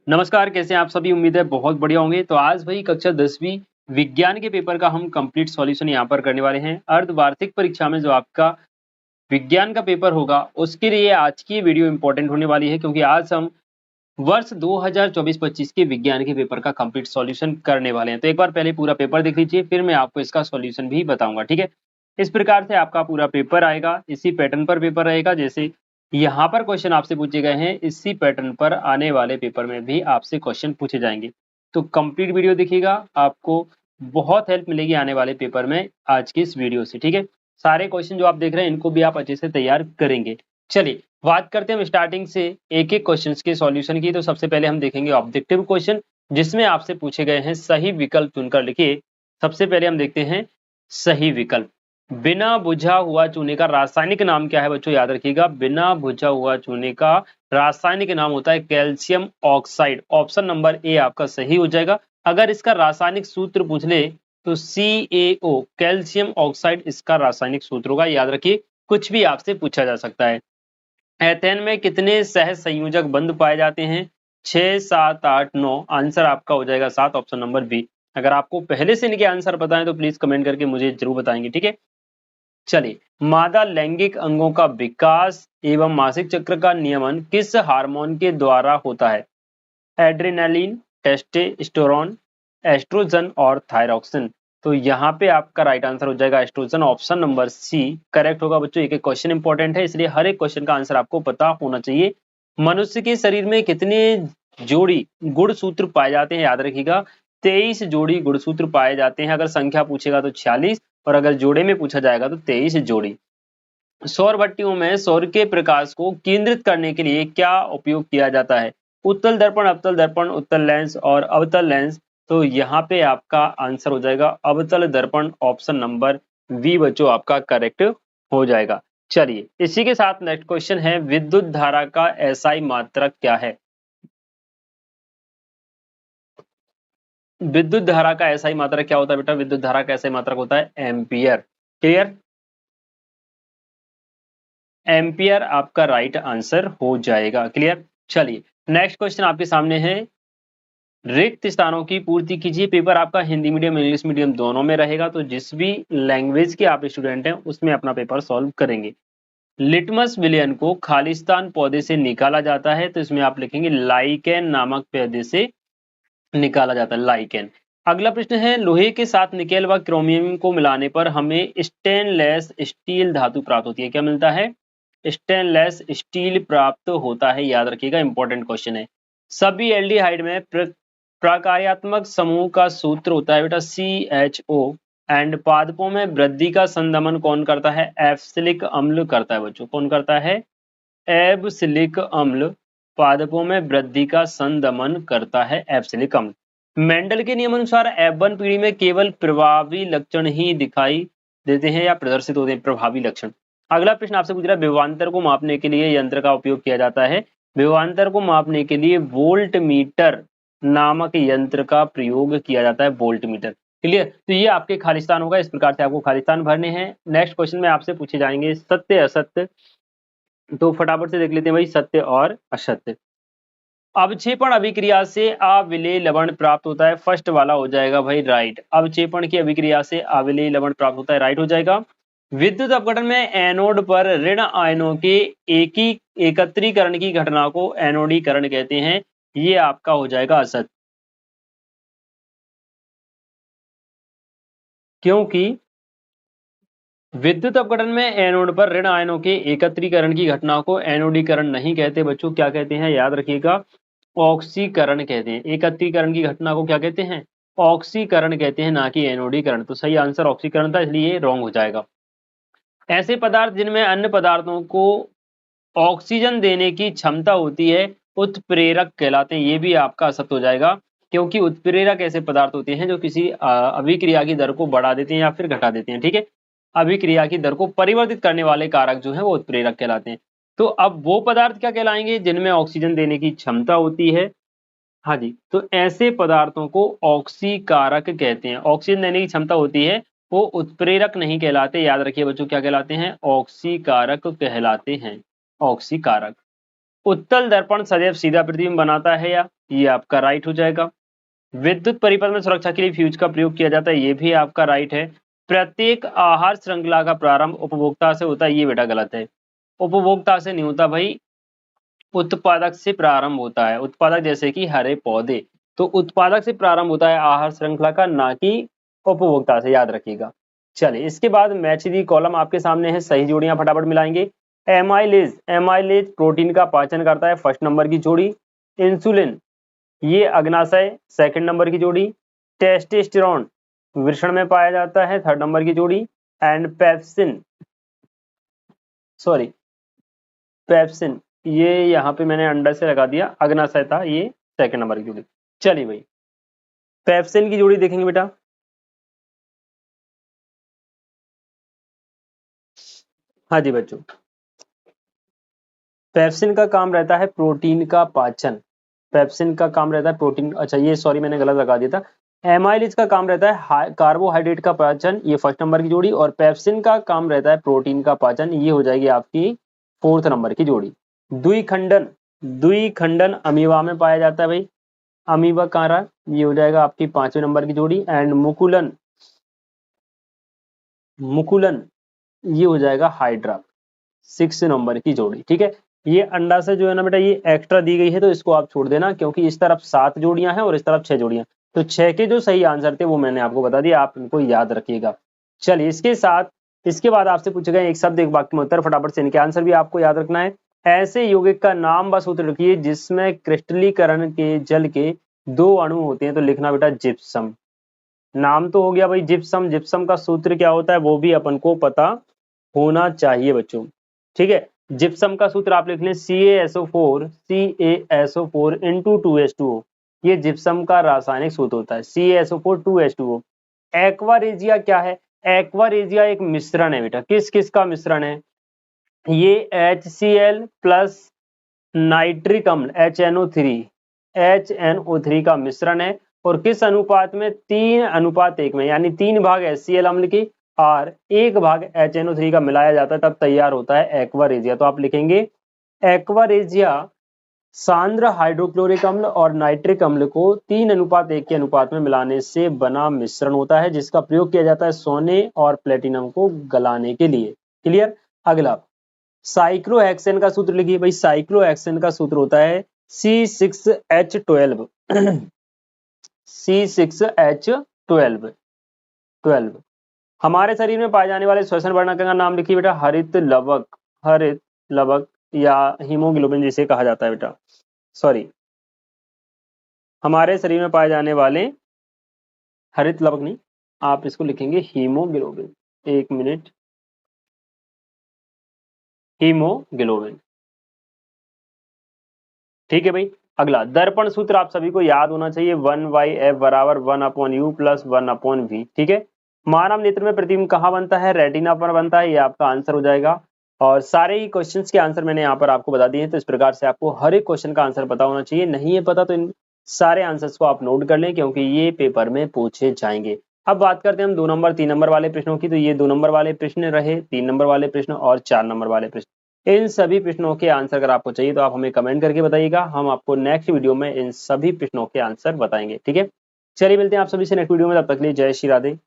नमस्कार, कैसे हैं आप सभी। उम्मीद है बहुत बढ़िया होंगे। तो आज भाई कक्षा 10वीं विज्ञान के पेपर का हम कंप्लीट सॉल्यूशन यहाँ पर करने वाले हैं। अर्धवार्षिक परीक्षा में जो आपका विज्ञान का पेपर होगा उसके लिए आज की वीडियो इंपॉर्टेंट होने वाली है, क्योंकि आज हम वर्ष 2024-25 के विज्ञान के पेपर का कंप्लीट सॉल्यूशन करने वाले हैं। तो एक बार पहले पूरा पेपर देख लीजिए, फिर मैं आपको इसका सॉल्यूशन भी बताऊंगा। ठीक है, इस प्रकार से आपका पूरा पेपर आएगा, इसी पैटर्न पर पेपर रहेगा। जैसे यहाँ पर क्वेश्चन आपसे पूछे गए हैं, इसी पैटर्न पर आने वाले पेपर में भी आपसे क्वेश्चन पूछे जाएंगे। तो कंप्लीट वीडियो देखिएगा, आपको बहुत हेल्प मिलेगी आने वाले पेपर में आज की इस वीडियो से। ठीक है, सारे क्वेश्चन जो आप देख रहे हैं इनको भी आप अच्छे से तैयार करेंगे। चलिए बात करते हैं हम स्टार्टिंग से एक एक क्वेश्चन के सॉल्यूशन की। तो सबसे पहले हम देखेंगे ऑब्जेक्टिव क्वेश्चन, जिसमें आपसे पूछे गए हैं सही विकल्प चुनकर लिखिए। सबसे पहले हम देखते हैं सही विकल्प। बिना बुझा हुआ चूने का रासायनिक नाम क्या है बच्चों, याद रखिएगा। बिना बुझा हुआ चूने का रासायनिक नाम होता है calcium oxide. Option number A आपका सही हो जाएगा। अगर इसका रासायनिक सूत्र पूछ ले तो CaO कैल्शियम ऑक्साइड इसका रासायनिक सूत्र होगा, याद रखिए। कुछ भी आपसे पूछा जा सकता है। एथेन में कितने सह संयोजक बंध पाए जाते हैं? 6, 7, 8, 9। आंसर आपका हो जाएगा 7, ऑप्शन नंबर बी। अगर आपको पहले से इनके आंसर पता है तो प्लीज कमेंट करके मुझे जरूर बताएंगे। ठीक है, चलिए मादा लैंगिक अंगों का विकास एवं मासिक चक्र का नियमन किस हार्मोन के द्वारा होता है? एड्रेनालिन, टेस्टोस्टेरोन, एस्ट्रोजन और थायरॉक्सिन। तो यहाँ पे आपका राइट आंसर हो जाएगा oestrogen, option number C correct होगा बच्चों। एक एक क्वेश्चन इंपॉर्टेंट है, इसलिए हर एक क्वेश्चन का आंसर आपको पता होना चाहिए। मनुष्य के शरीर में कितने जोड़ी गुणसूत्र पाए जाते हैं? याद रखिएगा 23 जोड़ी गुणसूत्र पाए जाते हैं। अगर संख्या पूछेगा तो 46, और अगर जोड़े में पूछा जाएगा तो 23 जोड़ी। सौर भट्टियों में सौर के प्रकाश को केंद्रित करने के लिए क्या उपयोग किया जाता है? उत्तल दर्पण, अवतल दर्पण, उत्तल लेंस और अवतल लेंस। तो यहाँ पे आपका आंसर हो जाएगा अवतल दर्पण, ऑप्शन नंबर बी बच्चों आपका करेक्ट हो जाएगा। चलिए इसी के साथ नेक्स्ट क्वेश्चन है, विद्युत धारा का एसआई मात्रक क्या है? विद्युत धारा का एसआई मात्रक क्या होता है बेटा? विद्युत धारा का एसआई मात्रक होता है एम्पियर। क्लियर, एम्पियर आपका राइट आंसर हो जाएगा। क्लियर, चलिए नेक्स्ट क्वेश्चन आपके सामने है, रिक्त स्थानों की पूर्ति कीजिए। पेपर आपका हिंदी मीडियम इंग्लिश मीडियम दोनों में रहेगा, तो जिस भी लैंग्वेज के आप स्टूडेंट हैं उसमें अपना पेपर सॉल्व करेंगे। लिटमस विलयन को खालिस्तान पौधे से निकाला जाता है, तो इसमें आप लिखेंगे लाइकेन नामक पौधे से निकाला जाता है, लाइकेन। अगला प्रश्न है, लोहे के साथ निकेल व क्रोमियम को मिलाने पर हमें स्टेनलेस स्टील धातु प्राप्त होती है। क्या मिलता है? स्टेनलेस स्टील प्राप्त होता है, याद रखिएगा, इंपॉर्टेंट क्वेश्चन है। सभी एल्डिहाइड में प्रकार्यात्मक समूह का सूत्र होता है बेटा CHO। एंड पादपों में वृद्धि का संदमन कौन करता है? एब्सिलिक अम्ल करता है बच्चों। कौन करता है? एब्सिलिक अम्ल पादपों में वृद्धि का संदमन करता है, एब्सिलिक अम्ल। मेंडल के नियमानुसार F1 पीढ़ी में केवल प्रभावी लक्षण ही दिखाई देते हैं या प्रदर्शित होते हैं? प्रभावी लक्षण। अगला प्रश्न आपसे पूछ रहा है, विभवांतर को मापने के लिए यंत्र का उपयोग किया जाता है। विभवांतर को मापने के लिए वोल्ट मीटर नामक यंत्र का प्रयोग किया जाता है, वोल्ट मीटर। क्लियर, तो ये आपके खालिस्तान होगा। इस प्रकार से आपको खालिस्तान भरने हैं। नेक्स्ट क्वेश्चन में आपसे पूछे जाएंगे सत्य असत्य, तो फटाफट से देख लेते हैं भाई, सत्य और असत्य। अवक्षेपण अभिक्रिया से अविलेय लवण प्राप्त होता है, फर्स्ट वाला हो जाएगा भाई राइट। अवक्षेपण की अभिक्रिया से अविलेय लवण प्राप्त होता है, राइट हो जाएगा। विद्युत अपघटन में एनोड पर ऋण आयनों के एकत्रीकरण की घटना को एनोडीकरण कहते हैं, ये आपका हो जाएगा असत्य। क्योंकि विद्युत अपघटन में एनोड पर ऋण आयनों के एकत्रीकरण की घटना को एनोडीकरण नहीं कहते बच्चों, क्या कहते हैं? याद रखिएगा, ऑक्सीकरण कहते हैं। एकत्रीकरण की घटना को क्या कहते हैं? ऑक्सीकरण कहते हैं, ना कि एनोडीकरण। तो सही आंसर ऑक्सीकरण था, इसलिए रॉन्ग हो जाएगा। ऐसे पदार्थ जिनमें अन्य पदार्थों को ऑक्सीजन देने की क्षमता होती है उत्प्रेरक कहलाते हैं, ये भी आपका असत्य हो जाएगा। क्योंकि उत्प्रेरक ऐसे पदार्थ होते हैं जो किसी अभिक्रिया की दर को बढ़ा देते हैं या फिर घटा देते हैं। ठीक है, अभिक्रिया की दर को परिवर्तित करने वाले कारक जो है वो उत्प्रेरक कहलाते हैं। तो अब वो पदार्थ क्या कहलाएंगे? जिनमें ऑक्सीजन देने की क्षमता होती है। हाँ जी, तो ऐसे पदार्थों को ऑक्सीकारक कहते हैं। ऑक्सीजन देने की क्षमता होती है, वो उत्प्रेरक नहीं कहलाते। याद रखिए बच्चों, क्या कहलाते हैं? ऑक्सीकारक कहलाते हैं, ऑक्सीकारक। उत्तल दर्पण सदैव सीधा प्रतिबिंब बनाता है या, ये आपका राइट हो जाएगा। विद्युत परिपथ में सुरक्षा के लिए फ्यूज का प्रयोग किया जाता है, ये भी आपका राइट है। प्रत्येक आहार श्रृंखला का प्रारंभ उपभोक्ता से होता है, ये बेटा गलत है। उपभोक्ता से नहीं होता भाई, उत्पादक से प्रारंभ होता है। उत्पादक जैसे कि हरे पौधे, तो उत्पादक से प्रारंभ होता है आहार श्रृंखला का, ना कि उपभोक्ता से, याद रखिएगा। चलिए इसके बाद मैच दी कॉलम आपके सामने है, सही जोड़ियां फटाफट मिलाएंगे। एमाइलेज, एमाइलेज प्रोटीन का पाचन करता है, फर्स्ट नंबर की जोड़ी। इंसुलिन, ये अग्नाशय, सेकंड नंबर की जोड़ी। टेस्टोस्टेरोन वृषण में पाया जाता है, थर्ड नंबर की जोड़ी। एंड पेप्सिन, सॉरी पेप्सिन, ये यहाँ पे मैंने अंडर से लगा दिया, अग्नाशय था, ये सेकंड नंबर की जोड़ी। चलिए भाई पेप्सिन की जोड़ी देखेंगे बेटा। हाँ जी बच्चों, पेप्सिन का काम रहता है प्रोटीन का पाचन। पेप्सिन का काम रहता है प्रोटीन, अच्छा ये सॉरी मैंने गलत लगा दिया था। एमाइलेज का काम रहता है कार्बोहाइड्रेट का पाचन, ये फर्स्ट नंबर की जोड़ी। और पेप्सिन का काम रहता है प्रोटीन का पाचन, ये हो जाएगी आपकी फोर्थ नंबर की जोड़ी। द्विखंडन, द्विखंडन अमीबा में पाया जाता है भाई, अमीबा कहाँ रहा, ये हो जाएगा आपकी पांचवें नंबर की जोड़ी। एंड मुकुलन, मुकुलन ये हो जाएगा हाइड्रा, सिक्स नंबर की जोड़ी। ठीक है, ये अंडा से जो है ना बेटा, ये एक्स्ट्रा दी गई है तो इसको आप छोड़ देना, क्योंकि इस तरफ 7 जोड़ियां हैं और इस तरफ 6 जोड़ियां। तो 6 के जो सही आंसर थे वो मैंने आपको बता दिया, आप इनको याद रखिएगा। चलिए इसके साथ इसके बाद आपसे पूछे गए एक शब्द एक वाक्य में उत्तर, फटाफट से इनके आंसर भी आपको याद रखना है। ऐसे यौगिक का नाम व सूत्र लिखिए जिसमें क्रिस्टलीकरण के जल के 2 अणु होते हैं, तो लिखना बेटा जिप्सम। नाम तो हो गया भाई जिप्सम, जिप्सम का सूत्र क्या होता है वो भी अपन को पता होना चाहिए बच्चों। ठीक है, जिप्सम का सूत्र आप लिख लें CaSO4, CaSO4 इंटू 2H2O, ये जिप्सम का रासायनिक सूत्र होता है, CaSO4 2H2O। एक्वारेजिया क्या है, एक्वारेजिया एक मिश्रण है बेटा, किस किस का मिश्रण है, ये HCl प्लस नाइट्रिक अम्ल HNO3 का मिश्रण है। और किस अनुपात में, 3:1 में, यानी 3 भाग HCl अम्ल की और 1 भाग HNO3 का मिलाया जाता है, तब तैयार होता है एक्वारेजिया। तो आप लिखेंगे एक्वारेजिया सांद्र हाइड्रोक्लोरिक अम्ल और नाइट्रिक अम्ल को 3:1 के अनुपात में मिलाने से बना मिश्रण होता है, जिसका प्रयोग किया जाता है सोने और प्लेटिनम को गलाने के लिए। क्लियर। अगला साइक्लोहेक्सेन का सूत्र लिखिए भाई, साइक्लोहेक्सेन का सूत्र होता है C6H12 C6H12। हमारे शरीर में पाए जाने वाले श्वसन वर्णक का नाम लिखिए बेटा, हरित लवक, हरित लवक या हीमोग्लोबिन जिसे कहा जाता है बेटा, सॉरी हमारे शरीर में पाए जाने वाले हरित लवक नहीं, आप इसको लिखेंगे हीमोग्लोबिन। 1 minute, haemoglobin. ठीक है भाई। अगला दर्पण सूत्र आप सभी को याद होना चाहिए, 1/f बराबर 1/u प्लस 1/v। ठीक है, मानव नेत्र में प्रतिबिंब कहाँ बनता है, रेटिना पर बनता है, ये आपका आंसर हो जाएगा। और सारे ही क्वेश्चंस के आंसर मैंने यहाँ पर आपको बता दिए हैं, तो इस प्रकार से आपको हर एक क्वेश्चन का आंसर पता होना चाहिए। नहीं है पता तो इन सारे आंसर्स को आप नोट कर लें, क्योंकि ये पेपर में पूछे जाएंगे। अब बात करते हैं हम 2 नंबर 3 नंबर वाले प्रश्नों की। तो ये 2 नंबर वाले प्रश्न रहे, 3 नंबर वाले प्रश्न और 4 नंबर वाले प्रश्न। इन सभी प्रश्नों के आंसर अगर आपको चाहिए तो आप हमें कमेंट करके बताइएगा, हम आपको नेक्स्ट वीडियो में इन सभी प्रश्नों के आंसर बताएंगे। ठीक है, चलिए मिलते हैं आप सभी से नेक्स्ट वीडियो में, तब तक के लिए जय श्री राधे।